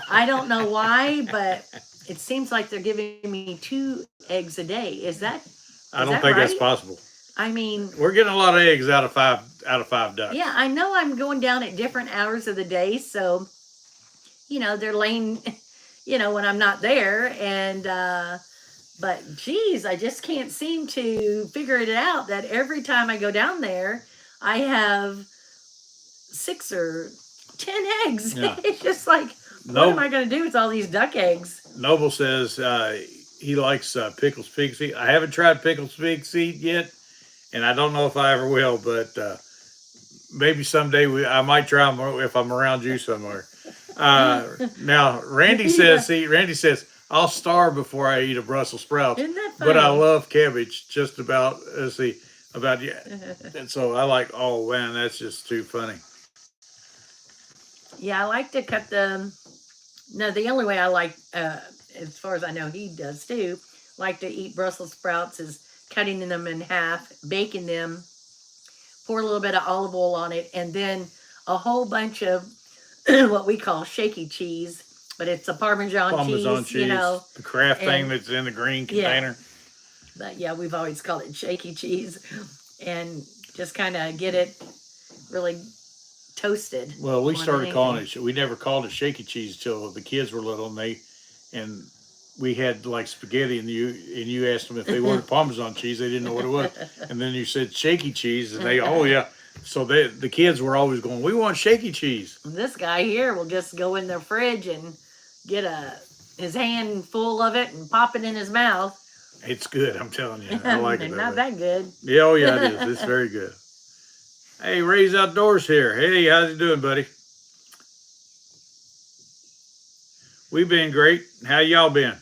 I don't know why, but it seems like they're giving me 2 eggs a day. Is that? I don't think that's possible. I mean, we're getting a lot of eggs out of 5 ducks. Yeah, I know I'm going down at different hours of the day, so they're laying, when I'm not there, and but geez, I just can't seem to figure it out that every time I go down there, I have 6 or 10 eggs. Yeah. It's just like, what am I going to do with all these duck eggs? Noble says he likes pickled pig feet. I haven't tried pickled pig feet yet. And I don't know if I ever will, but maybe someday I might try them if I'm around you somewhere. Now, Randy says, I'll starve before I eat a Brussels sprout. Isn't that funny? But I love cabbage just about, and so I like, oh man, that's just too funny. Yeah, I like to cut them. No, the only way I like, as far as I know he does too, like to eat Brussels sprouts is cutting them in half, baking them, pour a little bit of olive oil on it, and then a whole bunch of what we call shaky cheese, but it's a Parmesan cheese, the Kraft thing that's in the green container. But yeah, we've always called it shaky cheese, and just kind of get it really toasted. Well, we started calling it, we never called it shaky cheese till the kids were little, and we had like spaghetti, and you asked them if they wanted Parmesan cheese. They didn't know what it was, and then you said shaky cheese, and they, oh yeah, So the kids were always going, we want shaky cheese. This guy here will just go in the fridge and get his hand full of it and pop it in his mouth. It's good, I'm telling you. I like it. And not that good. Yeah, oh yeah, it is. It's very good. Hey, Ray's Outdoors here. Hey, how's it doing, buddy? We've been great. How y'all been?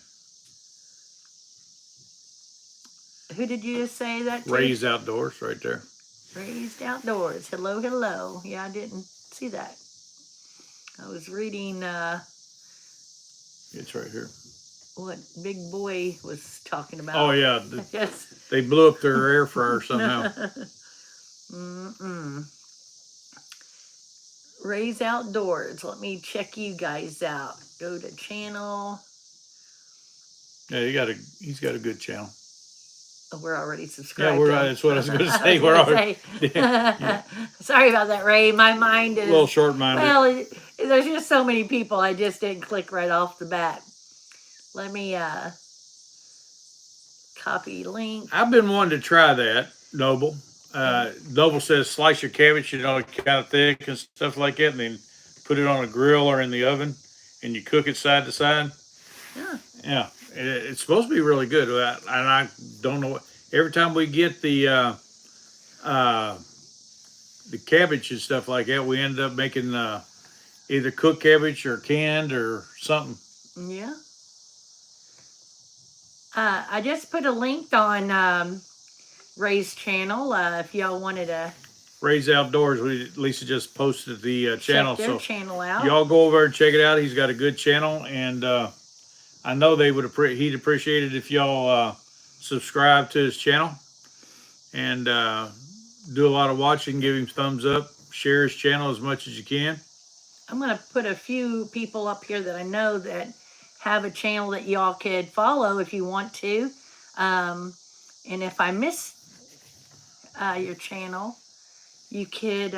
Who did you just say that to? Ray's Outdoors right there. Raised Outdoors. Hello, hello. Yeah, I didn't see that. I was reading It's right here. what Big Boy was talking about. Oh yeah, Yes. they blew up their air fryer somehow. Ray's Outdoors. Let me check you guys out. Go to channel. Yeah, he's got a good channel. Oh, we're already subscribed. Yeah, that's what I was going to say. We're already. Yeah. Sorry about that, Ray. My mind is A little short-minded. Well, there's just so many people. I just didn't click right off the bat. Let me copy link. I've been wanting to try that, Noble. Noble says slice your cabbage, kind of thick and stuff like that, and then put it on a grill or in the oven, and you cook it side to side. Yeah. Yeah, it's supposed to be really good. And I don't know. Every time we get the cabbage and stuff like that, we end up making either cooked cabbage or canned or something. Yeah. I just put a link on Ray's channel. If y'all wanted to. Ray's Outdoors. Lisa just posted the channel. Check their channel out. Y'all go over and check it out. He's got a good channel, and I know he'd appreciate it if y'all subscribe to his channel and do a lot of watching. Give him thumbs up. Share his channel as much as you can. I'm going to put a few people up here that I know that have a channel that y'all could follow if you want to. And if I miss your channel, you could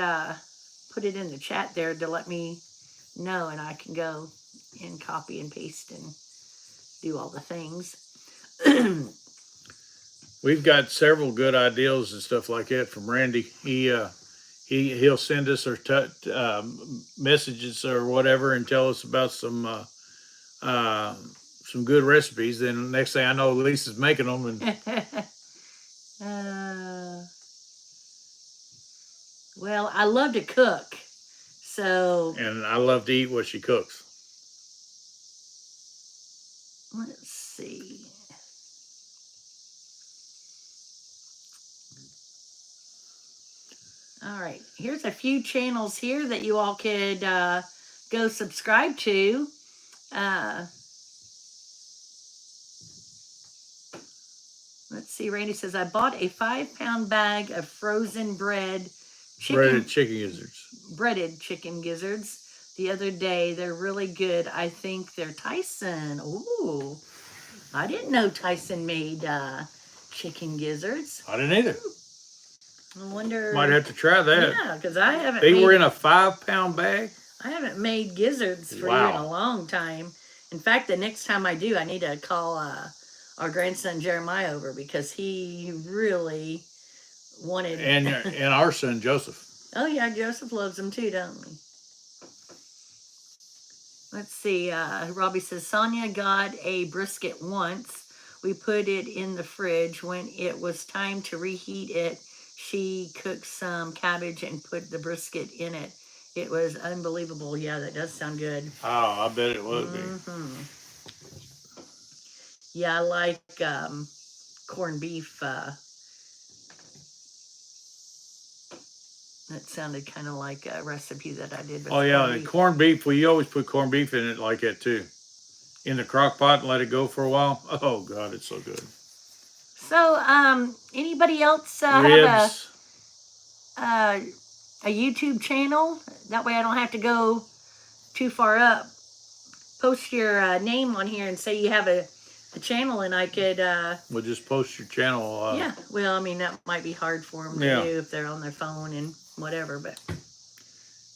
put it in the chat there to let me know, and I can go and copy and paste and do all the things. We've got several good ideas and stuff like that from Randy. He'll send us our messages or whatever and tell us about some good recipes. Then next thing I know, Lisa's making them. And well, I love to cook, so. And I love to eat what she cooks. Let's see. All right, here's a few channels here that you all could go subscribe to. Let's see, Randy says, I bought a 5-pound bag of frozen breaded chicken gizzards the other day. They're really good. I think they're Tyson. Ooh, I didn't know Tyson made chicken gizzards. I didn't either. I wonder. Might have to try that. Yeah, because I haven't. They were in a 5-pound bag? I haven't made gizzards for you in a long time. In fact, the next time I do, I need to call our grandson Jeremiah over because he really wanted. And our son Joseph. Oh yeah, Joseph loves them too, don't we? Let's see. Robbie says Sonia got a brisket once. We put it in the fridge. When it was time to reheat it, she cooked some cabbage and put the brisket in it. It was unbelievable. Yeah, that does sound good. Oh, I bet it would be. Yeah, I like corned beef. That sounded kind of like a recipe that I did. Oh, yeah, the corned beef. We always put corned beef in it like that, too. In the crock pot and let it go for a while. Oh, God, it's so good. So, anybody else have a YouTube channel? That way I don't have to go too far up. Post your name on here and say you have a channel, and I could... We'll just post your channel. Yeah, well, I mean, that might be hard for them to do if they're on their phone and whatever, but...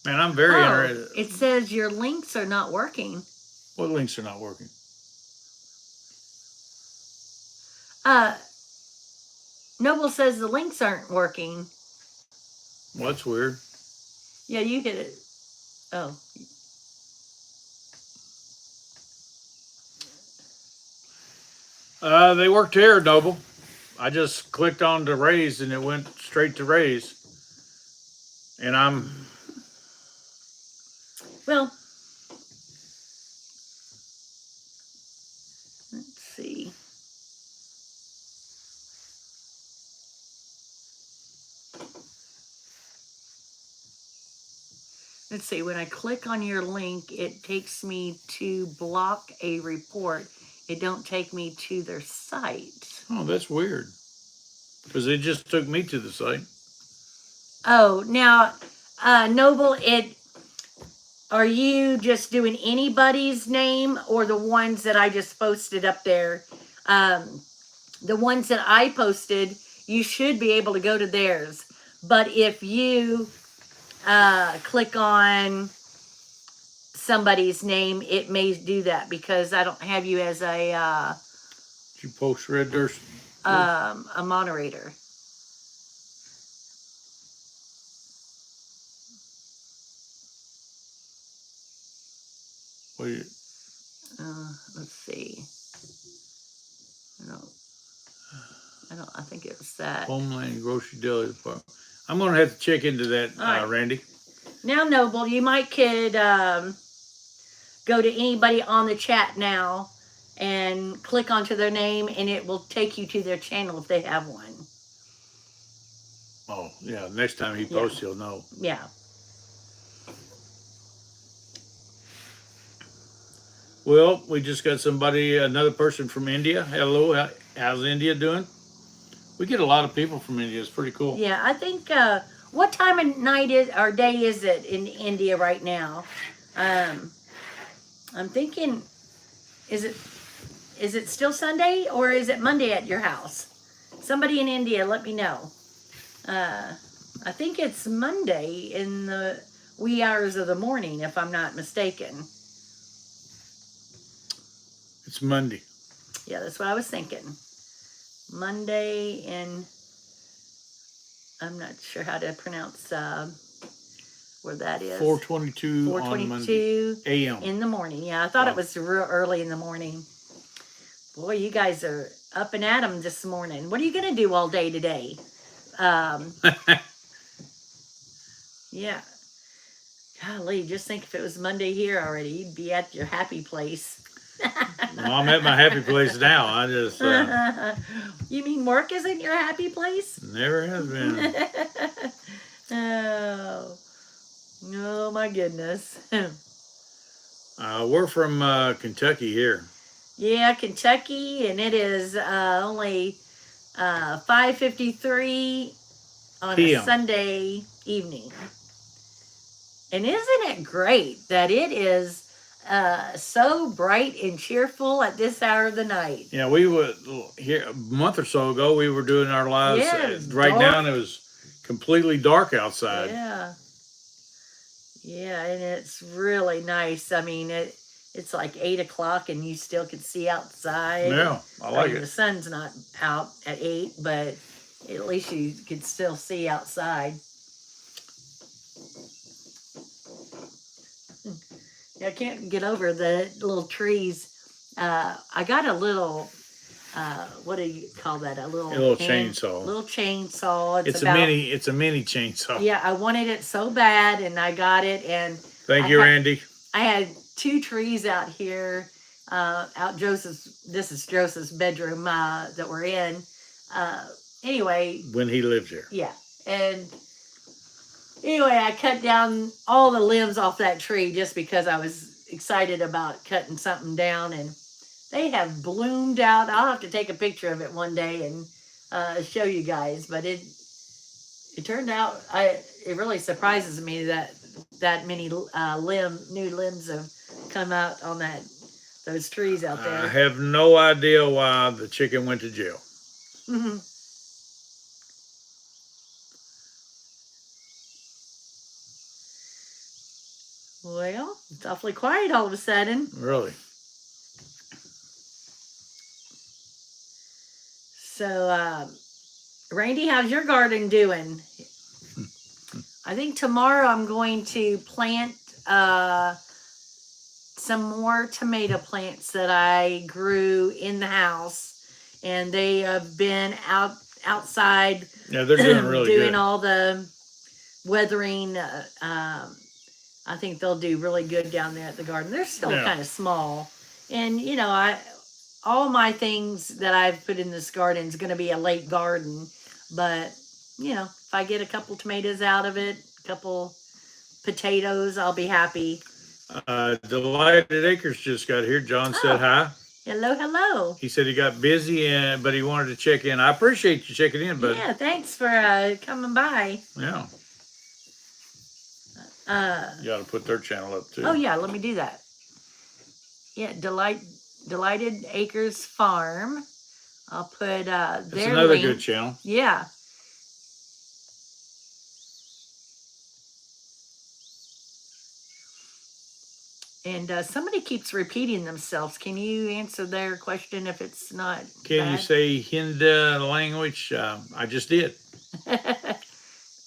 Man, I'm very interested. It says your links are not working. What links are not working? Noble says the links aren't working. Well, that's weird. Yeah, you hit it. Oh. They worked here, Noble. I just clicked on to raise and it went straight to raise. And I'm... Well, let's see. Let's see, when I click on your link, it takes me to block a report. It don't take me to their site. Oh, that's weird. Because it just took me to the site. Oh, now, Noble, are you just doing anybody's name or the ones that I just posted up there? The ones that I posted, you should be able to go to theirs. But if you click on somebody's name, it may do that because I don't have you as a Did you post Red Dirt? a moderator. What you... Let's see. I think it was that. Homeland Grocery Deli Department. I'm going to have to check into that, right. Randy. Now, Noble, you could go to anybody on the chat now and click onto their name, and it will take you to their channel if they have one. Oh, yeah. Next time he posts, he'll know. Yeah. Well, we just got another person from India. Hello, how's India doing? We get a lot of people from India. It's pretty cool. Yeah, I think, what time of night or day is it in India right now? I'm thinking, is it still Sunday or is it Monday at your house? Somebody in India, let me know. I think it's Monday in the wee hours of the morning, if I'm not mistaken. It's Monday. Yeah, that's what I was thinking. Monday, and I'm not sure how to pronounce where that is. 4:22 on Monday. A.M. in the morning. Yeah, I thought it was real early in the morning. Boy, you guys are up and at 'em this morning. What are you going to do all day today? Yeah. Golly, just think if it was Monday here already, you'd be at your happy place. Well, I'm at my happy place now. I just... You mean work isn't your happy place? Never has been. Oh my goodness. We're from Kentucky here. Yeah, Kentucky, and it is only 5:53 on PM. a Sunday evening. And isn't it great that it is so bright and cheerful at this hour of the night? Yeah, we would here a month or so ago. We were doing our lives. Yeah, Right dark. now, it was completely dark outside. Yeah, and it's really nice. I mean, it's like 8 o'clock, and you still can see outside. Yeah, I like it. The sun's not out at 8, but at least you can still see outside. I can't get over the little trees. I got a little, what do you call that? A little chainsaw. Little chainsaw. It's a mini chainsaw. Yeah, I wanted it so bad, and I got it. And thank you, Randy. I had 2 trees out here, this is Joseph's bedroom that we're in. Anyway. When he lived here. Yeah, and anyway, I cut down all the limbs off that tree just because I was excited about cutting something down, and they have bloomed out. I'll have to take a picture of it one day and show you guys, but it turned out, it really surprises me that many new limbs have come out on those trees out there. I have no idea why the chicken went to jail. Well, it's awfully quiet all of a sudden. Really? So, Randy, how's your garden doing? I think tomorrow I'm going to plant some more tomato plants that I grew in the house, and they have been outside. Yeah, they're doing really doing good. all the weathering. I think they'll do really good down there at the garden. They're still kind of small, and you know, all my things that I've put in this garden is going to be a late garden, but you know, if I get a couple tomatoes out of it, a couple potatoes, I'll be happy. Delighted Acres just got here. John said hi. Hello, hello. He said he got busy, but he wanted to check in. I appreciate you checking in, buddy. Yeah, thanks for coming by. Yeah. You ought to put their channel up too. Oh yeah, let me do that. Yeah, Delighted Acres Farm. I'll put their It's another link. good channel. Yeah. And somebody keeps repeating themselves. Can you answer their question if it's not Can you bad? say Hinda language? I just did.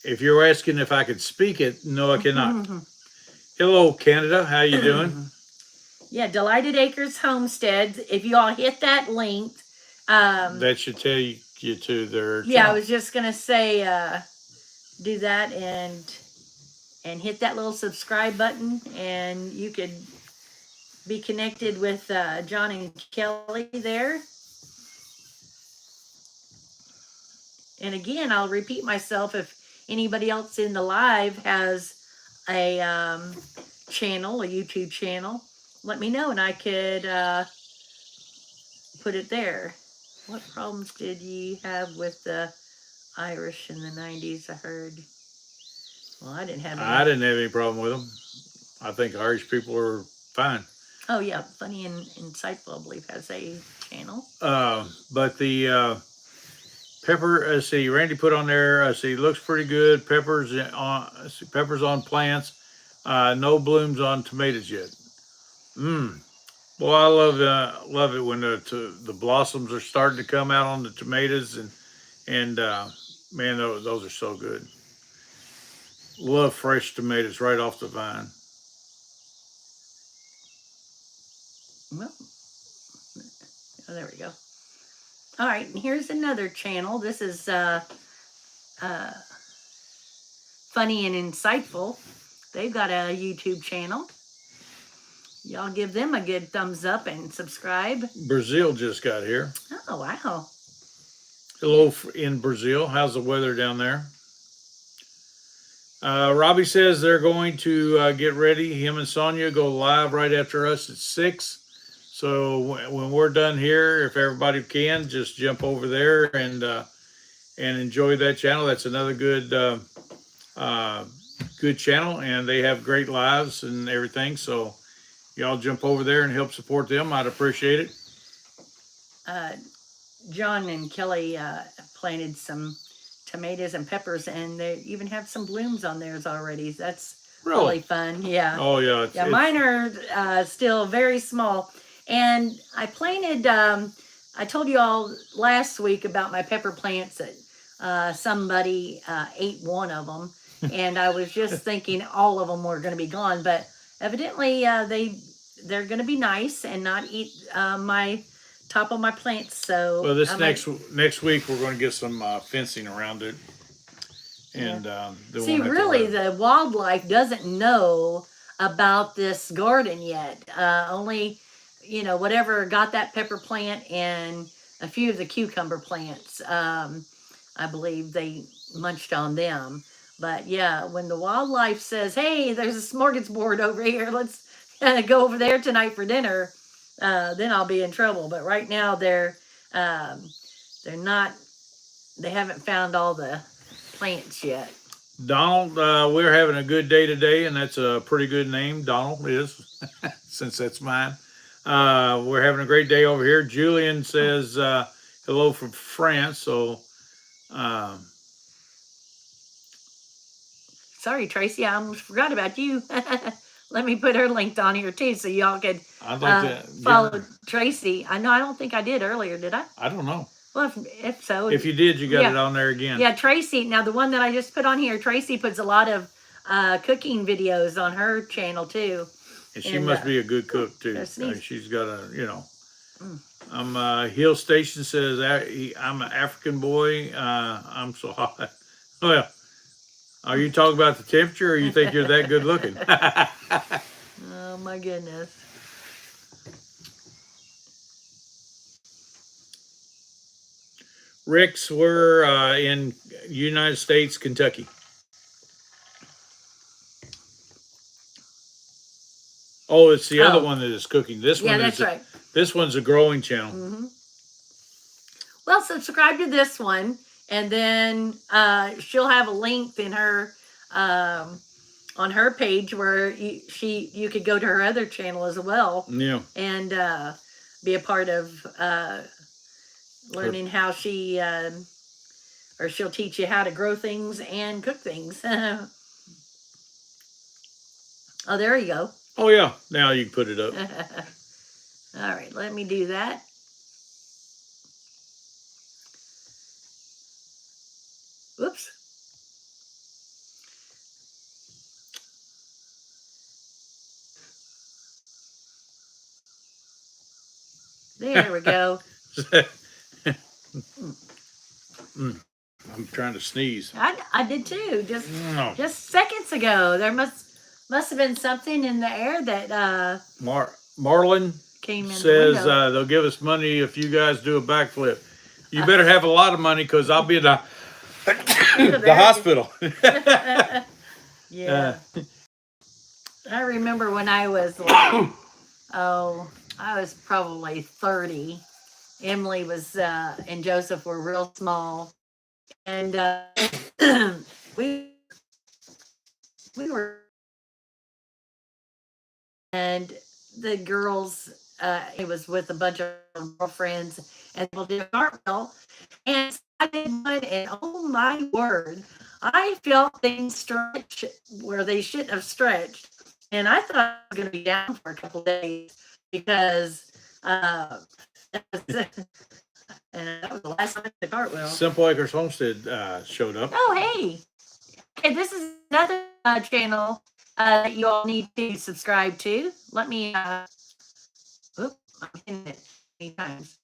If you're asking if I could speak it, no, I cannot. Hello, Canada. How you doing? Yeah, Delighted Acres Homestead. If you all hit that link. That should tell you to their channel. Yeah, I was just going to say do that and hit that little subscribe button, and you could be connected with John and Kelly there. And again, I'll repeat myself, if anybody else in the live has a channel, a YouTube channel, let me know and I could put it there. What problems did you have with the Irish in the 90s, I heard? Well, I didn't have any. I didn't have any problem with them. I think Irish people are fine. Oh, yeah. Funny and Insightful, I believe, has a channel. But the pepper, see, Randy put on there, see, looks pretty good. Peppers on plants. No blooms on tomatoes yet. Well, I love it when the blossoms are starting to come out on the tomatoes, and man, those are so good. Love fresh tomatoes right off the vine. Well, oh, there we go. All right, and here's another channel. This is Funny and Insightful. They've got a YouTube channel. Y'all give them a good thumbs up and subscribe. Brazil just got here. Oh, wow. Hello in Brazil. How's the weather down there? Robbie says they're going to get ready. Him and Sonia go live right after us at 6. So when we're done here, if everybody can, just jump over there and enjoy that channel. That's another good channel, and they have great lives and everything. So y'all jump over there and help support them. I'd appreciate it. John and Kelly planted some tomatoes and peppers, and they even have some blooms on theirs already. That's really fun. Yeah. Oh yeah. Mine are still very small. And I planted, I told you all last week about my pepper plants that somebody ate one of them. And I was just thinking all of them were going to be gone. But evidently they're going to be nice and not eat my top of my plants. So well, this next week we're going to get some fencing around it. And see, really, the wildlife doesn't know about this garden yet. Only, you know, whatever got that pepper plant and a few of the cucumber plants. I believe they munched on them. But yeah, when the wildlife says, "Hey, there's a smorgasbord over here. Let's go over there tonight for dinner," then I'll be in trouble. But right now they're not. They haven't found all the plants yet. Donald, we're having a good day today, and that's a pretty good name. Donald is, since that's mine. We're having a great day over here. Julian says hello from France. So, sorry, Tracy, I almost forgot about you. Let me put her linked on here too, so y'all could I'd like to follow Tracy. I know I don't think I did earlier, did I? I don't know. Well, if so. If you did, you got Yeah. it on there again. Yeah, Tracy. Now, the one that I just put on here, Tracy puts a lot of cooking videos on her channel, too. And she must be a good cook, too. She's got a, Hill Station says, I'm an African boy. I'm so hot. Well, are you talking about the temperature, or you think you're that good looking? Oh, my goodness. Rick's, we're in United States, Kentucky. Oh, it's the other one that is cooking. This one that's right. This one's a growing channel. Well, subscribe to this one, and then she'll have a link in her on her page where you could go to her other channel as well. Yeah. And be a part of learning how she or she'll teach you how to grow things and cook things. Oh, there you go. Oh, yeah. Now you can put it up. All right, let me do that. Whoops. There we go. I'm trying to sneeze. I did too. Just seconds ago. There must have been something in the air that Marlon came in. Says they'll give us money if you guys do a backflip. You better have a lot of money, because I'll be in the hospital. Yeah. I remember when I was like, I was probably 30. Emily was and Joseph were real small, and we were, and the girls, it was with a bunch of girlfriends, and we'll do a cartwheel, and I did one, and oh my word, I felt things stretch where they shouldn't have stretched, and I thought I was going to be down for a couple of days, because and that was the last time I did the cartwheel. Simple Acres Homestead showed up. Oh, hey. Okay, this is another channel that you all need to subscribe to. Let me, I'm hitting it many times.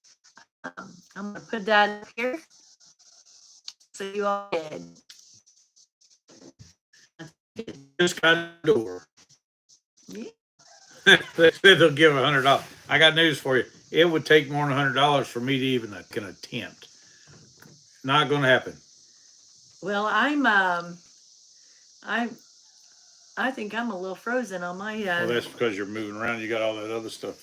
I'm going to put that up here. So you all did. Just got a door. Yeah. They said they'll give $100. I got news for you. It would take more than $100 for me to even attempt. Not going to happen. Well, I think I'm a little frozen on my. Well, that's because you're moving around. You got all that other stuff